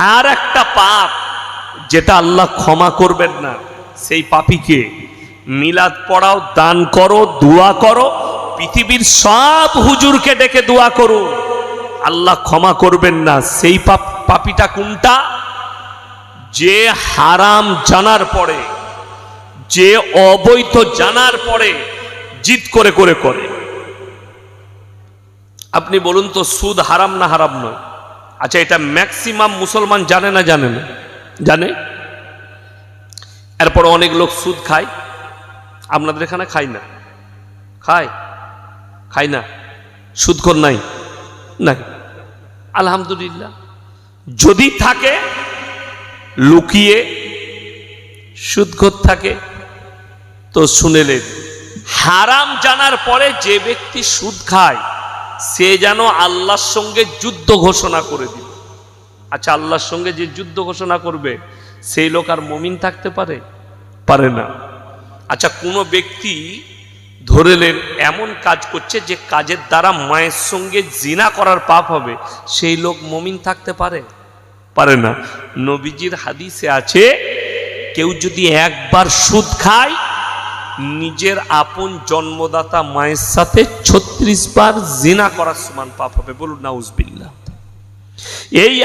আর একটা পাপ যেটা আল্লাহ ক্ষমা করবেন না, সেই পাপীকে মিলাদ পড়াও, দান করো, দোয়া করো, পৃথিবীর সব হুজুরকে ডেকে দোয়া করো, আল্লাহ ক্ষমা করবেন না। সেই পাপীটা কোনটা? যে হারাম জানার পরে, যে অবৈধ জানার পরে জিদ করে করে করে। আপনি বলুন তো, সুদ হারাম না হারাম নয়? আচ্ছা, এটা ম্যাক্সিমাম মুসলমান জানে না জানে না? জানে। এরপর অনেক লোক সুদ খায়। আপনাদের এখানে খায় না? খায়? খায় না? সুদখোর নাই? নাই, আলহামদুলিল্লাহ। যদি থাকে লুকিয়ে সুদখোর থাকে তো শুনেলেন, হারাম জানার পরে যে ব্যক্তি সুদ খায় সে যেন আল্লাহর সঙ্গে যুদ্ধ ঘোষণা করে দিল। আচ্ছা, আল্লাহর সঙ্গে যে যুদ্ধ ঘোষণা করবে সেই লোক আর মুমিন থাকতে পারে? পারে না। আচ্ছা, কোনো ব্যক্তি ধরেলেন এমন কাজ করছে যে কাজের দ্বারা মায়ের সঙ্গে জিনা করার পাপ হবে, সেই লোক মুমিন থাকতে পারে? পারে না। নবীজির হাদিসে আছে, কেউ যদি একবার সুদ খায় নিজের আপন জন্মদাতা মায়ের সাথে 36 বার জিনা করার সমান পাপ হবে। বলুন নাউজুবিল্লাহ। এই